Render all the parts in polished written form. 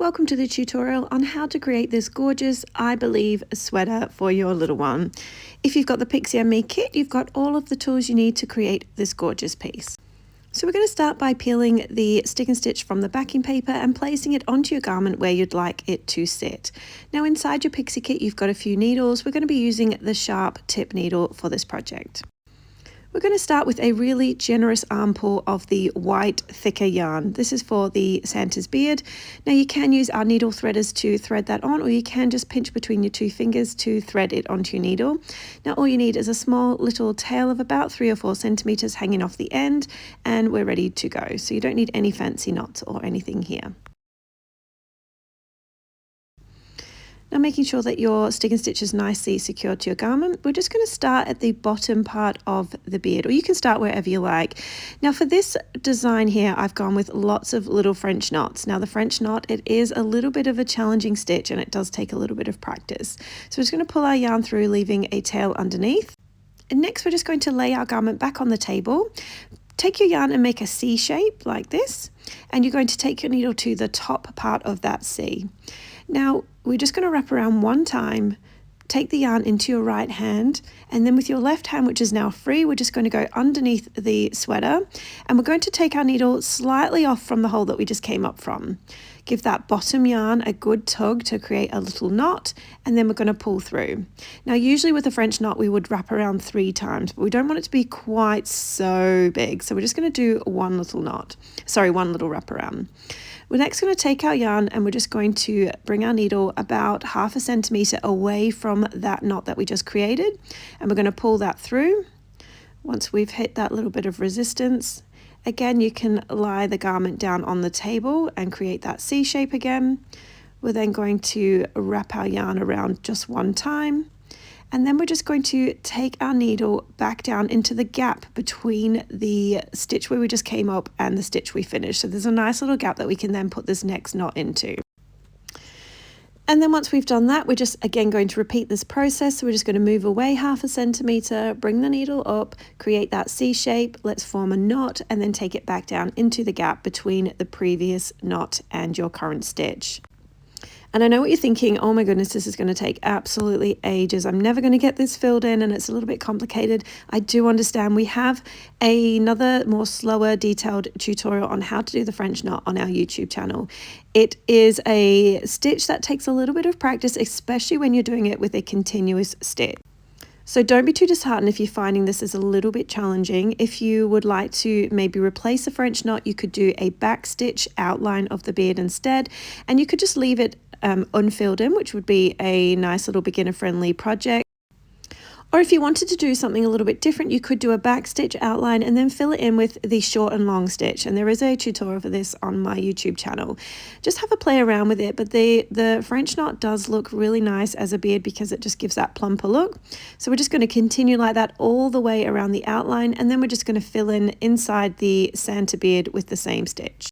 welcome to the tutorial on how to create this gorgeous, I believe, sweater for your little one. If you've got the Pixie&Me kit, you've got all of the tools you need to create this gorgeous piece. So we're going to start by peeling the stick and stitch from the backing paper and placing it onto your garment where you'd like it to sit. Now inside your Pixie kit you've got a few needles. We're going to be using the sharp tip needle for this project. We're going to start with a really generous armful of the white thicker yarn. This is for the Santa's beard. Now you can use our needle threaders to thread that on, or you can just pinch between your two fingers to thread it onto your needle. Now all you need is a small little tail of about 3 or 4 centimeters hanging off the end, and we're ready to go. So you don't need any fancy knots or anything here. Now making sure that your stick and stitch is nicely secured to your garment, we're just going to start at the bottom part of the beard, or you can start wherever you like. Now for this design here, I've gone with lots of little French knots. Now the French knot, it is a little bit of a challenging stitch and it does take a little bit of practice. So we're just going to pull our yarn through, leaving a tail underneath. And next we're just going to lay our garment back on the table. Take your yarn and make a C shape like this, and you're going to take your needle to the top part of that C. Now we're just going to wrap around one time, take the yarn into your right hand, and then with your left hand, which is now free, we're just going to go underneath the sweater, and we're going to take our needle slightly off from the hole that we just came up from. Give that bottom yarn a good tug to create a little knot, and then we're going to pull through. Now usually with a French knot we would wrap around 3 times, but we don't want it to be quite so big, so we're just going to do one little wrap around. We're next going to take our yarn and we're just going to bring our needle about 1/2 centimeter away from that knot that we just created, and we're going to pull that through. Once we've hit that little bit of resistance, again you can lie the garment down on the table and create that C shape again. We're then going to wrap our yarn around just one time, and then we're just going to take our needle back down into the gap between the stitch where we just came up and the stitch we finished. So there's a nice little gap that we can then put this next knot into. And then once we've done that, we're just again going to repeat this process. So we're just going to move away 1/2 centimeter, bring the needle up, create that C shape, let's form a knot, and then take it back down into the gap between the previous knot and your current stitch. And I know what you're thinking, oh my goodness, this is going to take absolutely ages. I'm never going to get this filled in and it's a little bit complicated. I do understand. We have another more slower, detailed tutorial on how to do the French knot on our YouTube channel. It is a stitch that takes a little bit of practice, especially when you're doing it with a continuous stitch. So don't be too disheartened if you're finding this is a little bit challenging. If you would like to maybe replace a French knot, you could do a back stitch outline of the beard instead, and you could just leave it unfilled in, which would be a nice little beginner friendly project. Or if you wanted to do something a little bit different, you could do a back stitch outline and then fill it in with the short and long stitch. And there is a tutorial for this on my YouTube channel. Just have a play around with it. But the French knot does look really nice as a beard because it just gives that plumper look. So we're just going to continue like that all the way around the outline. And then we're just going to fill in inside the Santa beard with the same stitch.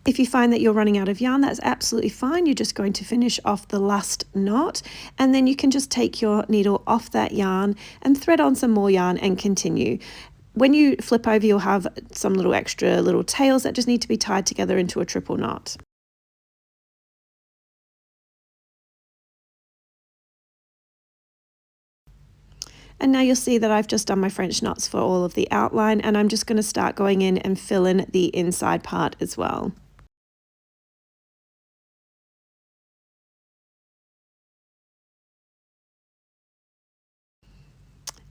If you find that you're running out of yarn, that's absolutely fine. You're just going to finish off the last knot, and then you can just take your needle off that yarn and thread on some more yarn and continue. When you flip over, you'll have some little extra little tails that just need to be tied together into a triple knot. And now you'll see that I've just done my French knots for all of the outline, and I'm just going to start going in and fill in the inside part as well.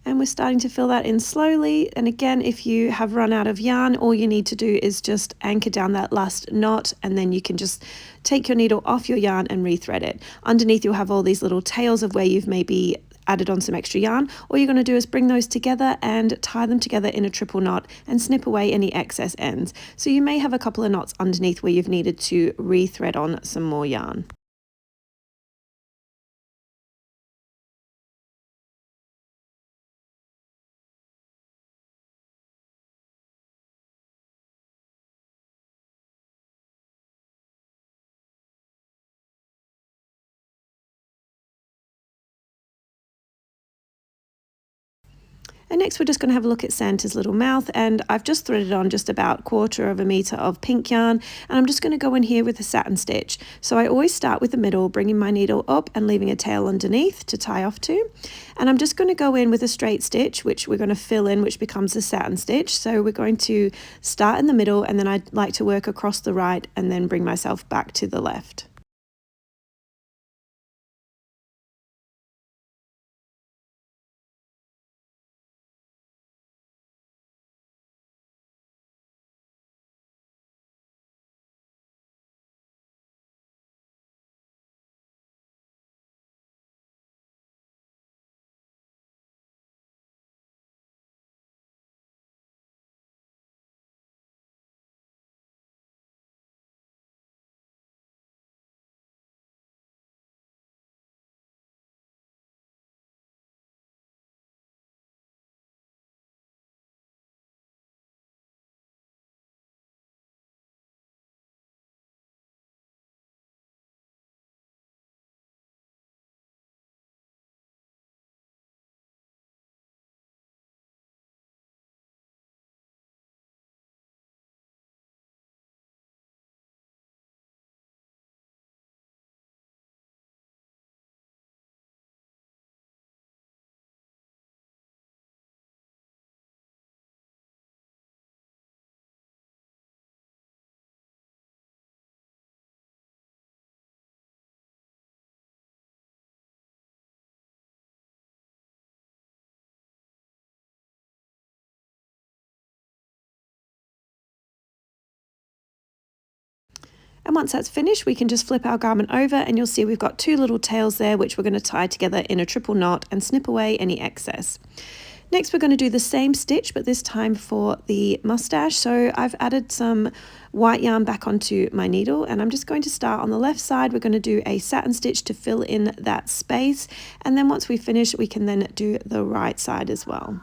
And we're starting to fill that in slowly. And again, if you have run out of yarn, all you need to do is just anchor down that last knot, and then you can just take your needle off your yarn and rethread it. Underneath you'll have all these little tails of where you've maybe added on some extra yarn. All you're going to do is bring those together and tie them together in a triple knot and snip away any excess ends. So you may have a couple of knots underneath where you've needed to rethread on some more yarn. And next we're just going to have a look at Santa's little mouth, and I've just threaded on just about 1/4 meter of pink yarn, and I'm just going to go in here with a satin stitch. So I always start with the middle, bringing my needle up and leaving a tail underneath to tie off to. And I'm just going to go in with a straight stitch, which we're going to fill in, which becomes a satin stitch. So we're going to start in the middle, and then I'd like to work across the right and then bring myself back to the left. And once that's finished, we can just flip our garment over, and you'll see we've got 2 little tails there, which we're going to tie together in a triple knot and snip away any excess. Next, we're going to do the same stitch, but this time for the mustache. So I've added some white yarn back onto my needle, and I'm just going to start on the left side. We're going to do a satin stitch to fill in that space. And then once we finish, we can then do the right side as well.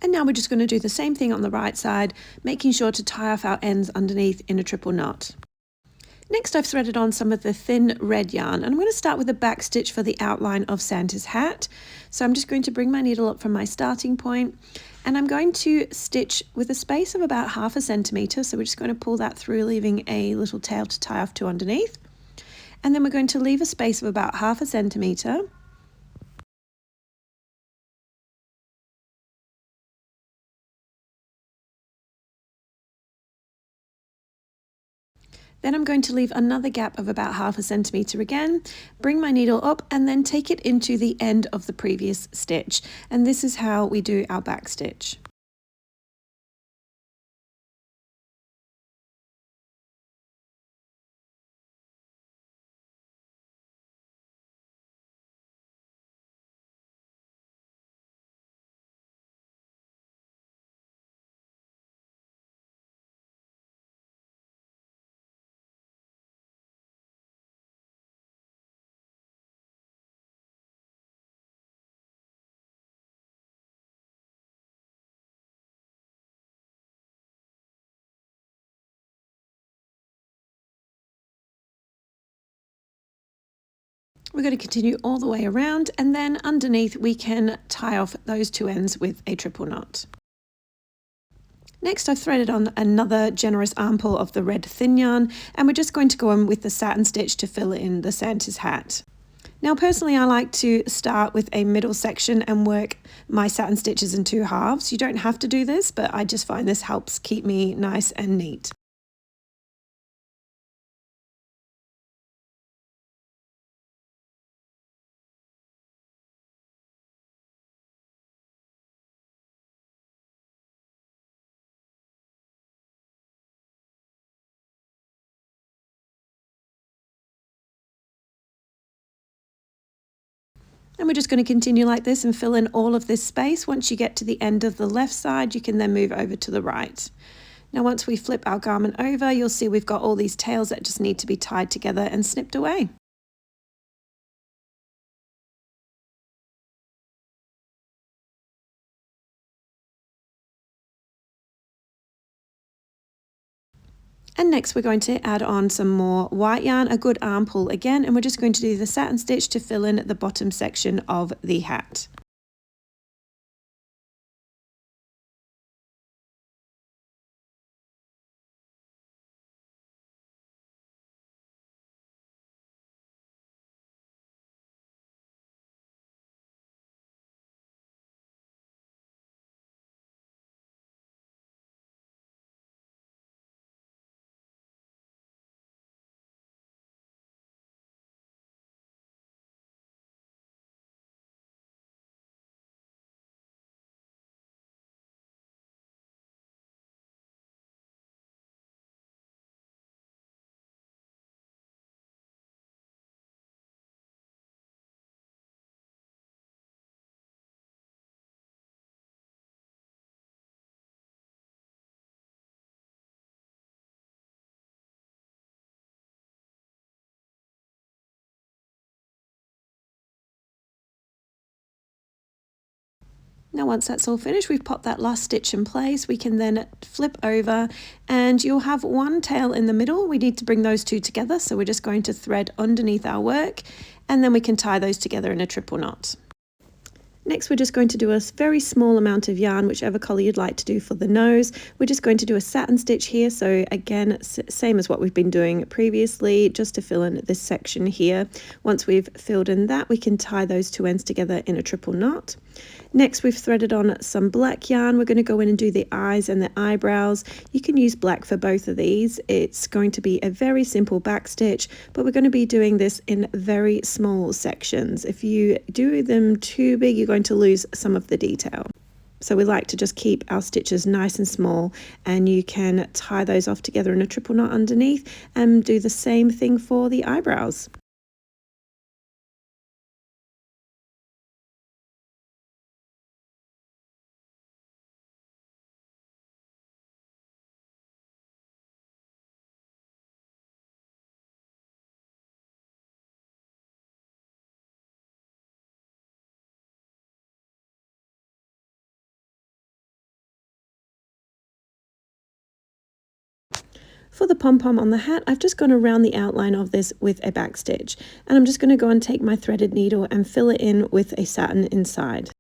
And now we're just going to do the same thing on the right side, making sure to tie off our ends underneath in a triple knot. Next, I've threaded on some of the thin red yarn, and I'm going to start with a back stitch for the outline of Santa's hat. So I'm just going to bring my needle up from my starting point, and I'm going to stitch with a space of about 1/2 centimeter. So we're just going to pull that through, leaving a little tail to tie off to underneath. And then we're going to leave a space of about 1/2 centimeter. Then I'm going to leave another gap of about 1/2 centimeter again, bring my needle up, and then take it into the end of the previous stitch. And this is how we do our back stitch. We're going to continue all the way around, and then underneath we can tie off those 2 ends with a triple knot. Next, I've threaded on another generous armful of the red thin yarn, and we're just going to go in with the satin stitch to fill in the Santa's hat. Now personally, I like to start with a middle section and work my satin stitches in 2 halves. You don't have to do this, but I just find this helps keep me nice and neat. And we're just going to continue like this and fill in all of this space. Once you get to the end of the left side, you can then move over to the right. Now once we flip our garment over, you'll see we've got all these tails that just need to be tied together and snipped away. And next we're going to add on some more white yarn, a good armful again, and we're just going to do the satin stitch to fill in the bottom section of the hat. Now once that's all finished, we've popped that last stitch in place, we can then flip over and you'll have one tail in the middle. We need to bring those two together, so we're just going to thread underneath our work and then we can tie those together in a triple knot. Next, we're just going to do a very small amount of yarn, whichever colour you'd like to do for the nose. We're just going to do a satin stitch here, so again, same as what we've been doing previously, just to fill in this section here. Once we've filled in that, we can tie those two ends together in a triple knot. Next, we've threaded on some black yarn. We're going to go in and do the eyes and the eyebrows. You can use black for both of these. It's going to be a very simple back stitch, but we're going to be doing this in very small sections. If you do them too big, you're going to lose some of the detail. So we like to just keep our stitches nice and small, and you can tie those off together in a triple knot underneath and do the same thing for the eyebrows. For the pom-pom on the hat, I've just gone around the outline of this with a back stitch, and I'm just going to go and take my threaded needle and fill it in with a satin inside.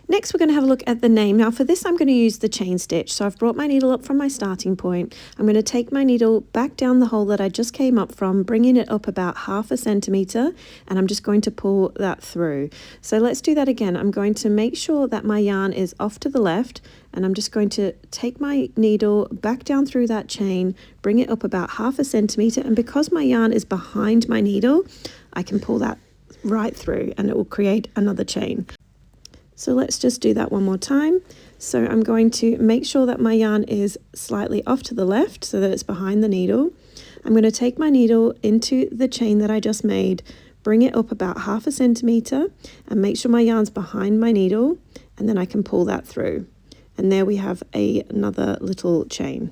Next, we're going to have a look at the name. Now for this, I'm going to use the chain stitch. So I've brought my needle up from my starting point. I'm going to take my needle back down the hole that I just came up from, bringing it up about 1/2 centimeter, and I'm just going to pull that through. So let's do that again. I'm going to make sure that my yarn is off to the left, and I'm just going to take my needle back down through that chain, bring it up about 1/2 centimeter, and because my yarn is behind my needle, I can pull that right through and it will create another chain. So let's just do that one more time. So I'm going to make sure that my yarn is slightly off to the left so that it's behind the needle. I'm going to take my needle into the chain that I just made, bring it up about 1/2 centimeter, and make sure my yarn's behind my needle, and then I can pull that through. And there we have another little chain.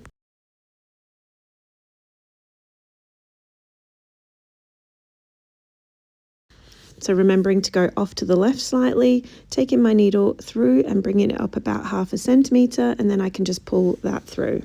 So remembering to go off to the left slightly, taking my needle through and bringing it up about 1/2 centimeter, and then I can just pull that through.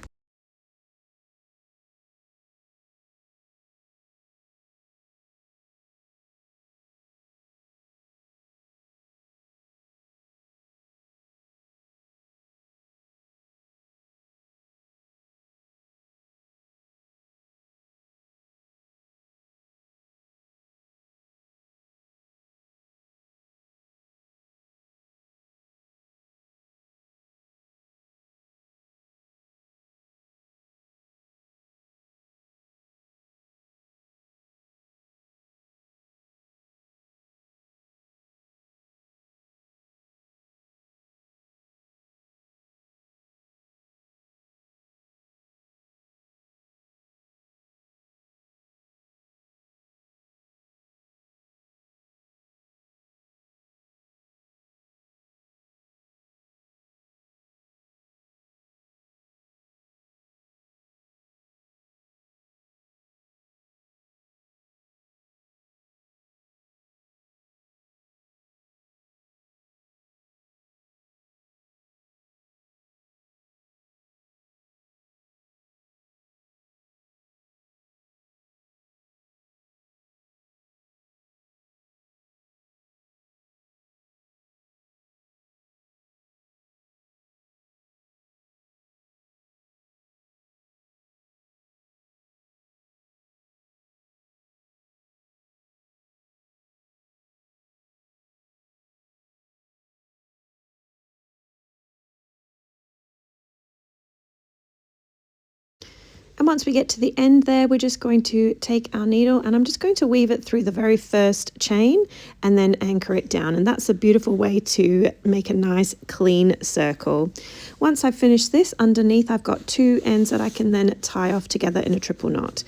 And once we get to the end there, we're just going to take our needle and I'm just going to weave it through the very first chain and then anchor it down. And that's a beautiful way to make a nice clean circle. Once I've finished this, underneath I've got 2 ends that I can then tie off together in a triple knot.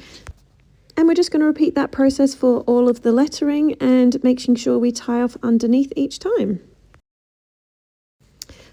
And we're just going to repeat that process for all of the lettering and making sure we tie off underneath each time.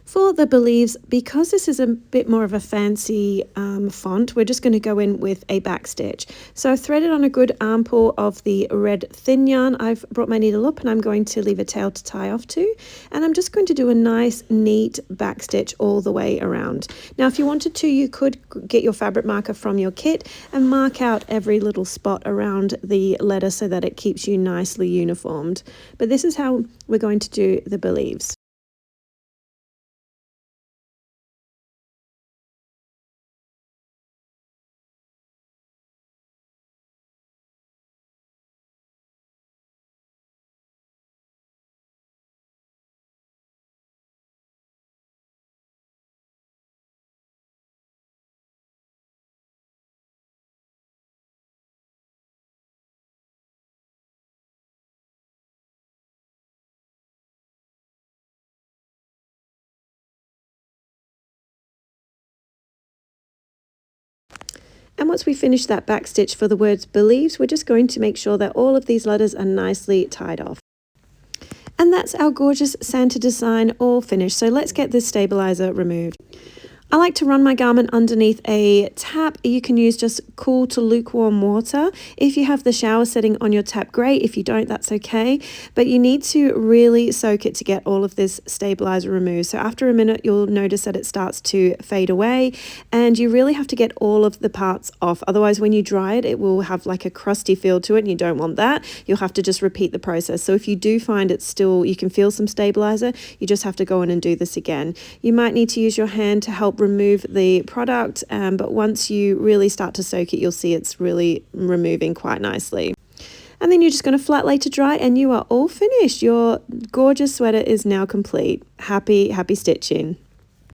For the believes, because this is a bit more of a fancy font, we're just going to go in with a back stitch. So I've threaded on a good armful of the red thin yarn. I've brought my needle up and I'm going to leave a tail to tie off to. And I'm just going to do a nice neat back stitch all the way around. Now if you wanted to, you could get your fabric marker from your kit and mark out every little spot around the letter so that it keeps you nicely uniformed. But this is how we're going to do the believes. And once we finish that back stitch for the words believes, we're just going to make sure that all of these letters are nicely tied off. And that's our gorgeous Santa design all finished. So let's get this stabilizer removed. I like to run my garment underneath a tap. You can use just cool to lukewarm water. If you have the shower setting on your tap, great. If you don't, that's okay. But you need to really soak it to get all of this stabilizer removed. So after a minute, you'll notice that it starts to fade away, and you really have to get all of the parts off. Otherwise, when you dry it, it will have like a crusty feel to it, and you don't want that. You'll have to just repeat the process. So if you do find it's still, you can feel some stabilizer, you just have to go in and do this again. You might need to use your hand to help remove the product, but once you really start to soak it, you'll see it's really removing quite nicely. And then you're just going to flat lay to dry, and you are all finished. Your gorgeous sweater is now complete. Happy stitching.